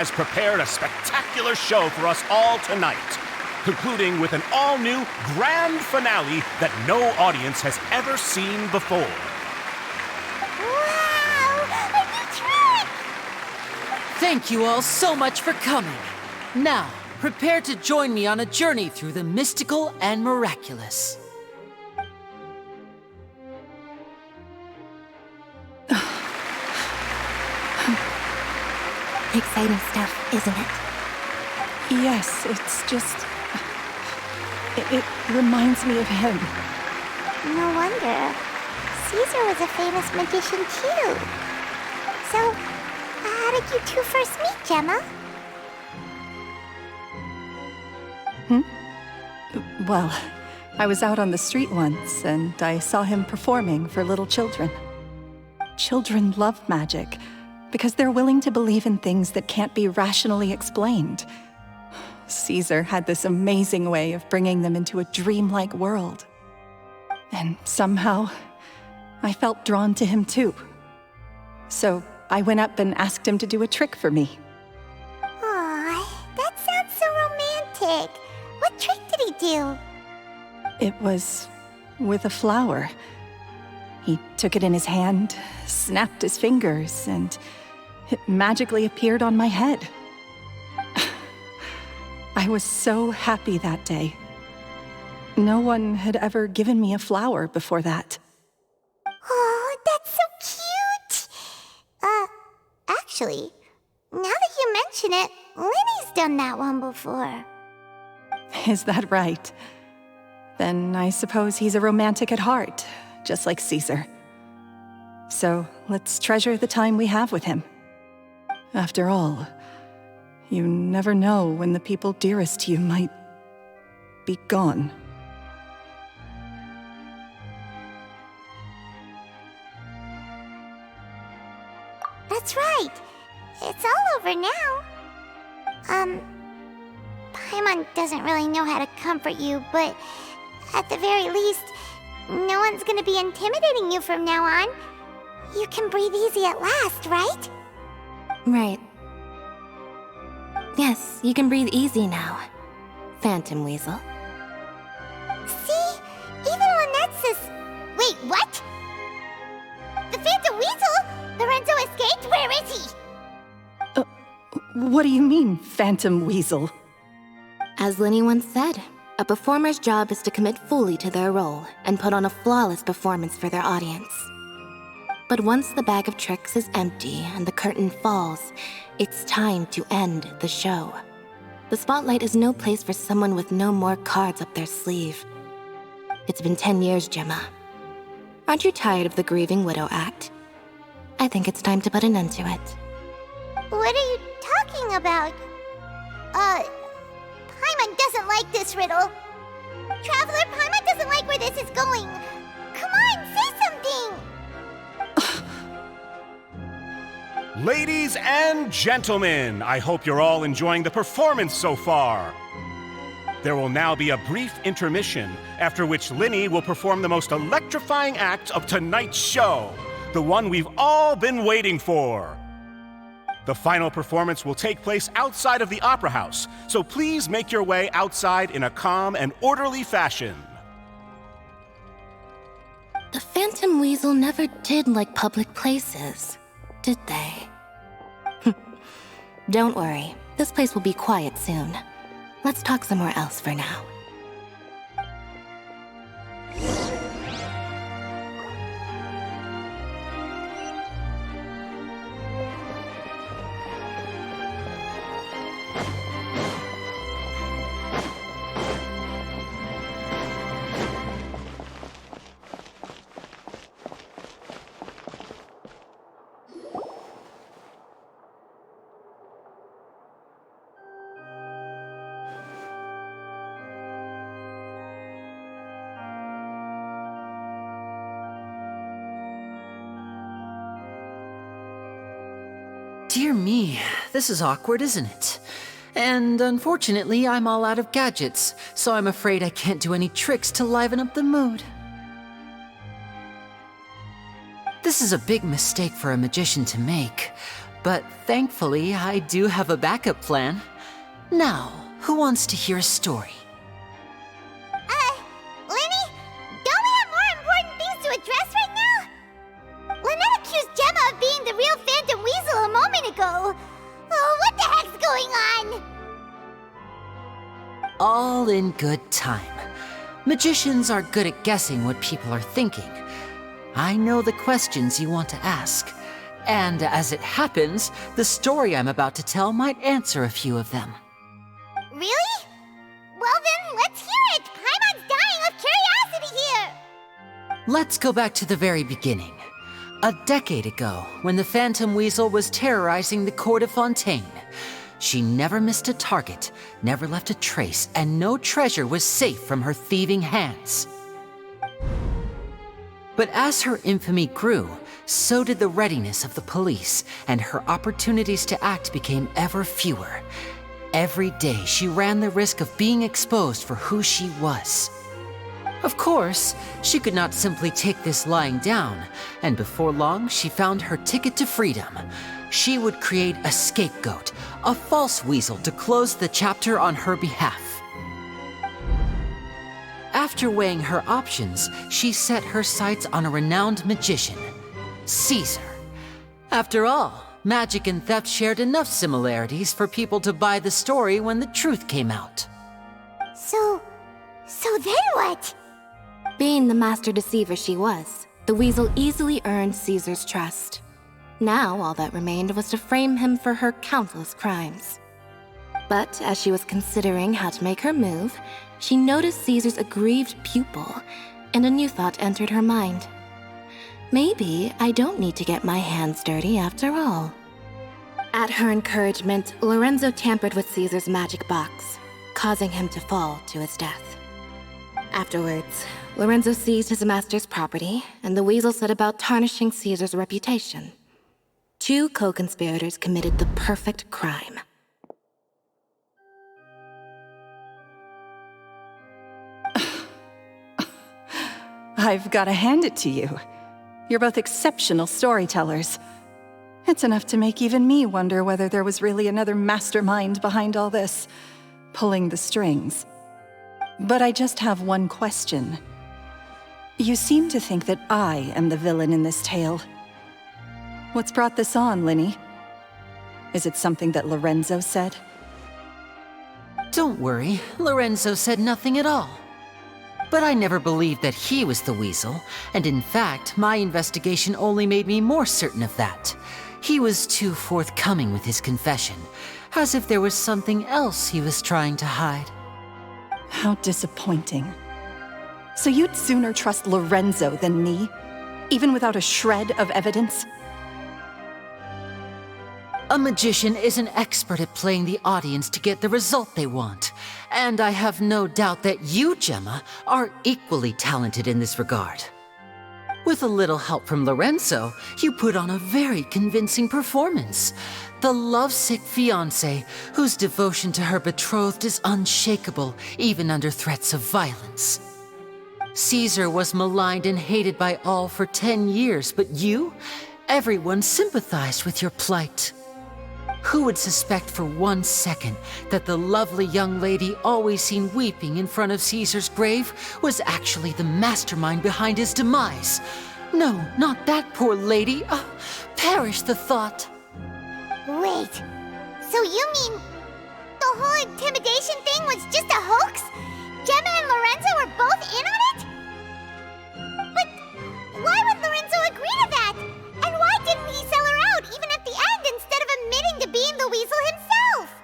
has prepared a spectacular show for us all tonight, concluding with an all-new grand finale that no audience has ever seen before. Wow! A new trick! Thank you all so much for coming. Now, prepare to join me on a journey through the mystical and miraculous. Exciting stuff, isn't it? Yes, it's just... It reminds me of him. No wonder. Caesar was a famous magician too. So, how did you two first meet, Jemma? Well, I was out on the street once, and I saw him performing for little children. Children love magic, because they're willing to believe in things that can't be rationally explained. Caesar had this amazing way of bringing them into a dreamlike world. And somehow, I felt drawn to him too. So I went up and asked him to do a trick for me. Aw, that sounds so romantic. What trick did he do? It was with a flower. He took it in his hand, snapped his fingers, and it magically appeared on my head. I was so happy that day. No one had ever given me a flower before that. Oh, that's so cute! Actually, now that you mention it, Linny's done that one before. Is that right? Then I suppose he's a romantic at heart, just like Caesar. So let's treasure the time we have with him. After all, you never know when the people dearest to you might be gone. That's right. It's all over now. Paimon doesn't really know how to comfort you, but at the very least, no one's gonna be intimidating you from now on. You can breathe easy at last, right? Right. Yes, you can breathe easy now, Phantom Weasel. See? Even Lynette says... Wait, what? The Phantom Weasel? Lorenzo escaped? Where is he? What do you mean, Phantom Weasel? As LYNEY once said, a performer's job is to commit fully to their role and put on a flawless performance for their audience. But once the bag of tricks is empty and the curtain falls, it's time to end the show. The spotlight is no place for someone with no more cards up their sleeve. It's been 10 years, Jemma. Aren't you tired of the grieving widow act? I think it's time to put an end to it. What are you talking about? Paimon doesn't like this riddle. Traveler, Paimon doesn't like where this is going. Come on, say something! Ladies and gentlemen, I hope you're all enjoying the performance so far. There will now be a brief intermission, after which LYNEY will perform the most electrifying act of tonight's show, the one we've all been waiting for. The final performance will take place outside of the Opera House, so please make your way outside in a calm and orderly fashion. The Phantom Weasel never did like public places, did they? Don't worry, this place will be quiet soon. Let's talk somewhere else for now. Dear me, this is awkward, isn't it? And unfortunately, I'm all out of gadgets, so I'm afraid I can't do any tricks to liven up the mood. This is a big mistake for a magician to make, But thankfully, I do have a backup plan. Now, who wants to hear a story? Lyney, don't we have more important things to address right now? Lynette accused Jemma of being the real Phantom Weasel a moment ago. Oh, what the heck's going on? All in good time. Magicians are good at guessing what people are thinking. I know the questions you want to ask. And as it happens, the story I'm about to tell might answer a few of them. Really? Well then, let's hear it! Paimon's dying of curiosity here! Let's go back to the very beginning. A decade ago, when the Phantom Weasel was terrorizing the court of Fontaine. She never missed a target, never left a trace, and no treasure was safe from her thieving hands. But as her infamy grew, so did the readiness of the police, and her opportunities to act became ever fewer. Every day, she ran the risk of being exposed for who she was. Of course, she could not simply take this lying down, and before long, she found her ticket to freedom. She would create a scapegoat, a false weasel to close the chapter on her behalf. After weighing her options, she set her sights on a renowned magician, Caesar. After all, magic and theft shared enough similarities for people to buy the story when the truth came out. So then what? Being the master deceiver she was, the weasel easily earned Caesar's trust. Now all that remained was to frame him for her countless crimes. But as she was considering how to make her move, she noticed Caesar's aggrieved pupil, and a new thought entered her mind. Maybe I don't need to get my hands dirty after all. At her encouragement, Lorenzo tampered with Caesar's magic box, causing him to fall to his death. Afterwards, Lorenzo seized his master's property, and the weasel set about tarnishing Caesar's reputation. Two co-conspirators committed the perfect crime. I've got to hand it to you. You're both exceptional storytellers. It's enough to make even me wonder whether there was really another mastermind behind all this, pulling the strings. But I just have one question. You seem to think that I am the villain in this tale. What's brought this on, Lyney? Is it something that Lorenzo said? Don't worry, Lorenzo said nothing at all. But I never believed that he was the weasel, and in fact, my investigation only made me more certain of that. He was too forthcoming with his confession, as if there was something else he was trying to hide. How disappointing. So you'd sooner trust Lorenzo than me, even without a shred of evidence? A magician is an expert at playing the audience to get the result they want. And I have no doubt that you, Jemma, are equally talented in this regard. With a little help from Lorenzo, you put on a very convincing performance. The lovesick fiancé, whose devotion to her betrothed is unshakable, even under threats of violence. Caesar was maligned and hated by all for 10 years, but you? Everyone sympathized with your plight. Who would suspect for 1 second that the lovely young lady always seen weeping in front of Caesar's grave was actually the mastermind behind his demise? No, not that poor lady. Perish the thought. Wait, so you mean the whole intimidation thing was just a hoax? Jemma and Lorenzo were both in on it? But why would Lorenzo agree to that? And why didn't he sell her out even at the end instead of admitting to being the weasel himself?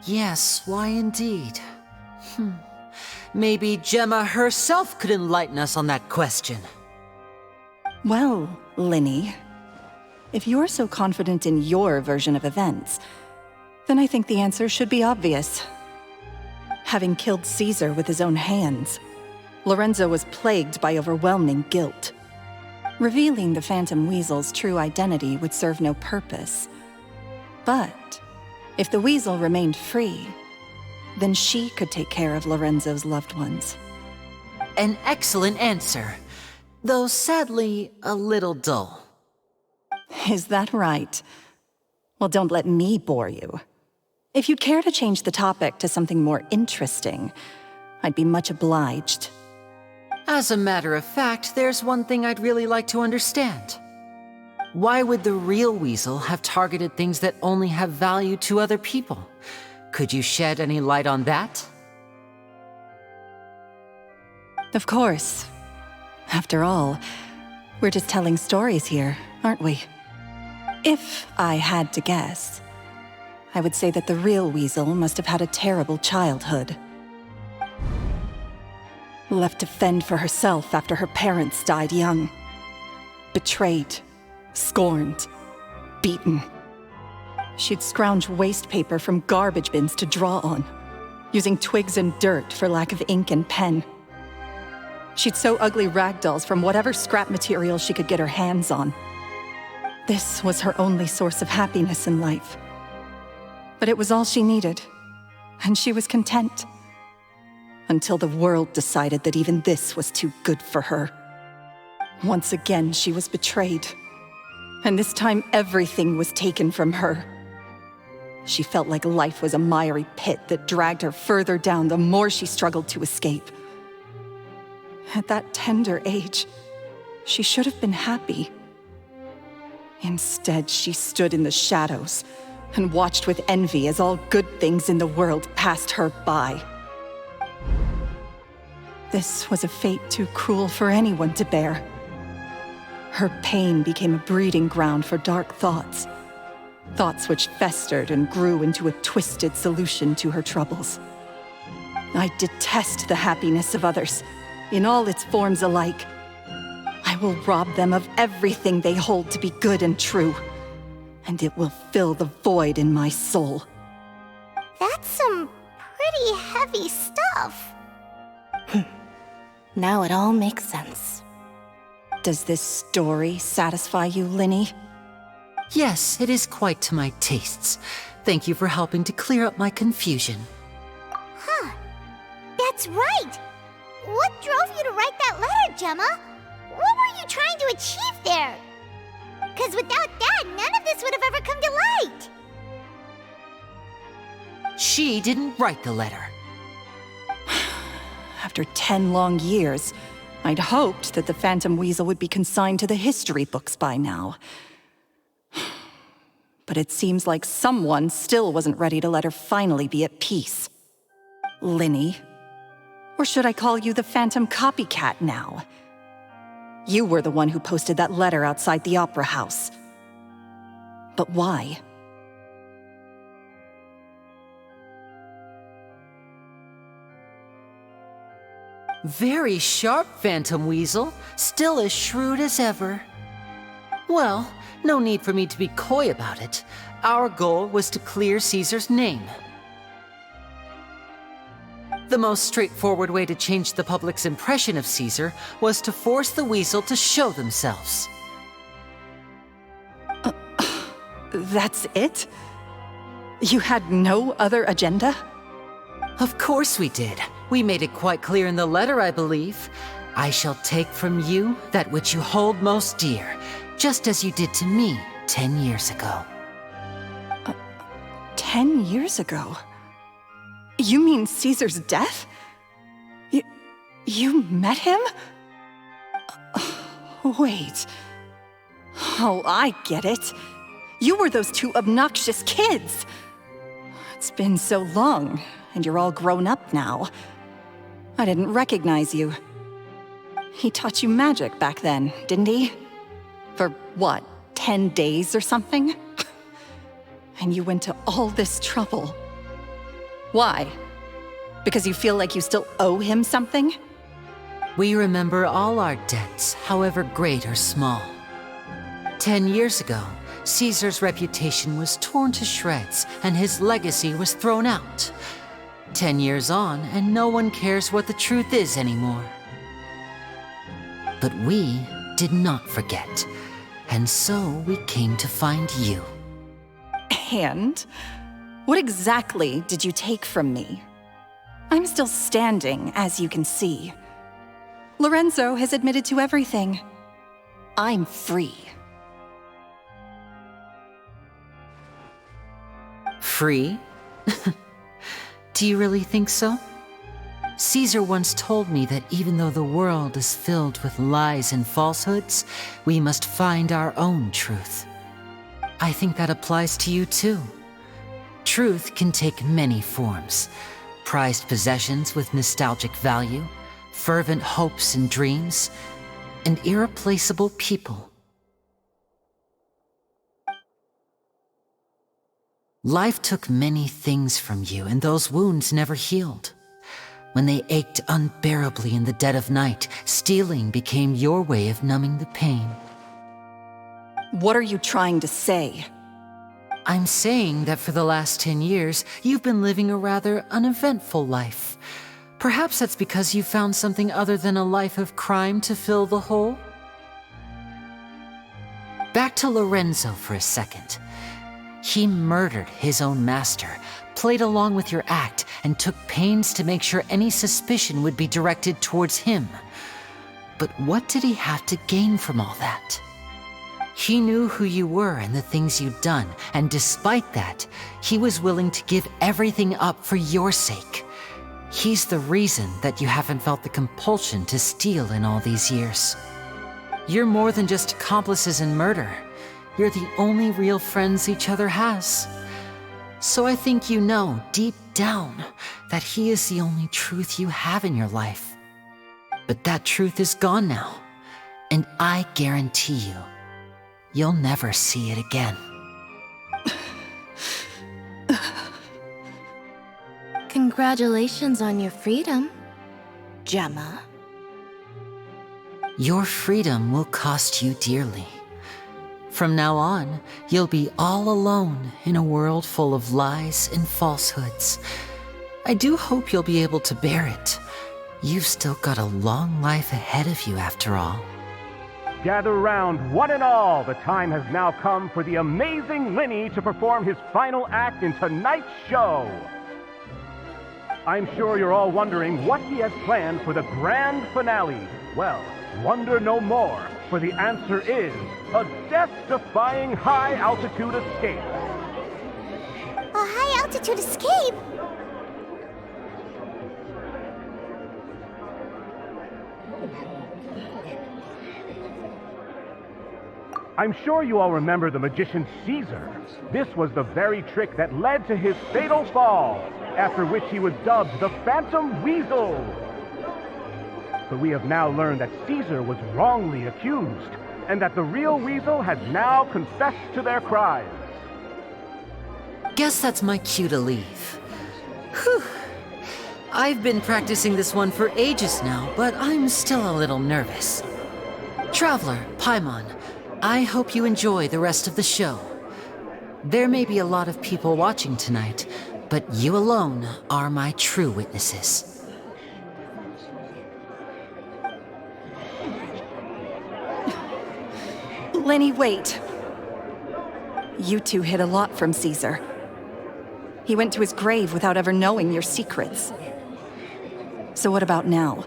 Yes, why indeed? Maybe Jemma herself could enlighten us on that question. Well, Lyney, if you're so confident in your version of events, then I think the answer should be obvious. Having killed Caesar with his own hands, Lorenzo was plagued by overwhelming guilt. Revealing the Phantom Weasel's true identity would serve no purpose. But if the Weasel remained free, then she could take care of Lorenzo's loved ones. An excellent answer, though sadly a little dull. Is that right? Well, don't let me bore you. If you'd care to change the topic to something more interesting, I'd be much obliged. As a matter of fact, there's one thing I'd really like to understand. Why would the real weasel have targeted things that only have value to other people? Could you shed any light on that? Of course. After all, we're just telling stories here, aren't we? If I had to guess, I would say that the real weasel must have had a terrible childhood. Left to fend for herself after her parents died young. Betrayed, scorned, beaten. She'd scrounge waste paper from garbage bins to draw on, using twigs and dirt for lack of ink and pen. She'd sew ugly rag dolls from whatever scrap material she could get her hands on. This was her only source of happiness in life. But it was all she needed, and she was content. Until the world decided that even this was too good for her. Once again, she was betrayed. And this time, everything was taken from her. She felt like life was a miry pit that dragged her further down the more she struggled to escape. At that tender age, she should have been happy. Instead, she stood in the shadows and watched with envy as all good things in the world passed her by. This was a fate too cruel for anyone to bear. Her pain became a breeding ground for dark thoughts. Thoughts which festered and grew into a twisted solution to her troubles. I detest the happiness of others, in all its forms alike. I will rob them of everything they hold to be good and true, and it will fill the void in my soul. That's some pretty heavy stuff. Now it all makes sense. Does this story satisfy you, LYNEY? Yes, it is quite to my tastes. Thank you for helping to clear up my confusion. Huh. That's right. What drove you to write that letter, Jemma? What were you trying to achieve there? Because without that, none of this would have ever come to light. She didn't write the letter. After 10 long years, I'd hoped that the Phantom Weasel would be consigned to the history books by now. But it seems like someone still wasn't ready to let her finally be at peace. LYNEY. Or should I call you the Phantom Copycat now? You were the one who posted that letter outside the Opera House. But why? Very sharp, Phantom Weasel. Still as shrewd as ever. Well, no need for me to be coy about it. Our goal was to clear Caesar's name. The most straightforward way to change the public's impression of Caesar was to force the Weasel to show themselves. That's it? You had no other agenda? Of course we did. We made it quite clear in the letter, I believe. I shall take from you that which you hold most dear, just as you did to me 10 years ago. 10 years ago? You mean Caesar's death? You met him? Wait. Oh, I get it. You were those two obnoxious kids. It's been so long, and you're all grown up now. I didn't recognize you. He taught you magic back then, didn't he? For what, 10 days or something? And you went to all this trouble. Why? Because you feel like you still owe him something? We remember all our debts, however great or small. 10 years ago, Caesar's reputation was torn to shreds, and his legacy was thrown out. 10 years on, and no one cares what the truth is anymore. But we did not forget, and so we came to find you. And? What exactly did you take from me? I'm still standing, as you can see. Lorenzo has admitted to everything. I'm free. Free? Do you really think so? Caesar once told me that even though the world is filled with lies and falsehoods, we must find our own truth. I think that applies to you too. Truth can take many forms. Prized possessions with nostalgic value, fervent hopes and dreams, and irreplaceable people. Life took many things from you, and those wounds never healed. When they ached unbearably in the dead of night, stealing became your way of numbing the pain. What are you trying to say? I'm saying that for the last 10 years, you've been living a rather uneventful life. Perhaps that's because you found something other than a life of crime to fill the hole? Back to Lorenzo for a second. He murdered his own master, played along with your act, and took pains to make sure any suspicion would be directed towards him. But what did he have to gain from all that? He knew who you were and the things you'd done, and despite that, he was willing to give everything up for your sake. He's the reason that you haven't felt the compulsion to steal in all these years. You're more than just accomplices in murder. You're the only real friends each other has. So I think you know, deep down, that he is the only truth you have in your life. But that truth is gone now, and I guarantee you, you'll never see it again. Congratulations on your freedom, Jemma. Your freedom will cost you dearly. From now on, you'll be all alone in a world full of lies and falsehoods. I do hope you'll be able to bear it. You've still got a long life ahead of you after all. Gather round, one and all. The time has now come for the amazing LYNEY to perform his final act in tonight's show. I'm sure you're all wondering what he has planned for the grand finale. Well, wonder no more, for the answer is a death-defying high-altitude escape. A high-altitude escape? I'm sure you all remember the magician Caesar. This was the very trick that led to his fatal fall, after which he was dubbed the Phantom Weasel. But we have now learned that Caesar was wrongly accused, and that the real Weasel has now confessed to their crimes. Guess that's my cue to leave. Whew. I've been practicing this one for ages now, but I'm still a little nervous. Traveler, Paimon, I hope you enjoy the rest of the show. There may be a lot of people watching tonight, but you alone are my true witnesses. LYNEY, wait. You two hid a lot from Caesar. He went to his grave without ever knowing your secrets. So what about now?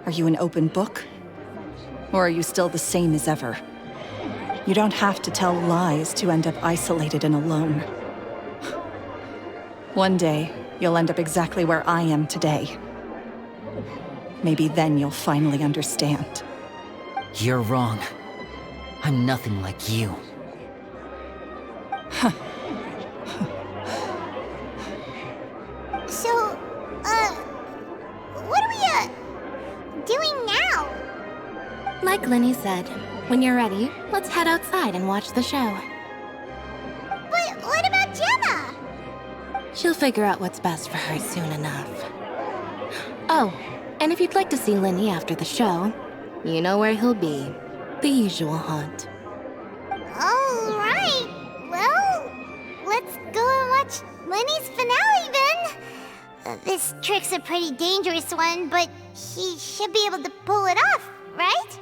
Are you an open book? Or are you still the same as ever? You don't have to tell lies to end up isolated and alone. One day, you'll end up exactly where I am today. Maybe then you'll finally understand. You're wrong. I'm nothing like you. So, what are we, doing now? Like LYNEY said, when you're ready, let's head outside and watch the show. But what about Jemma? She'll figure out what's best for her soon enough. Oh, and if you'd like to see LYNEY after the show, you know where he'll be. The usual haunt. All right. Well, let's go and watch LYNEY's finale then. This trick's a pretty dangerous one, but he should be able to pull it off, right?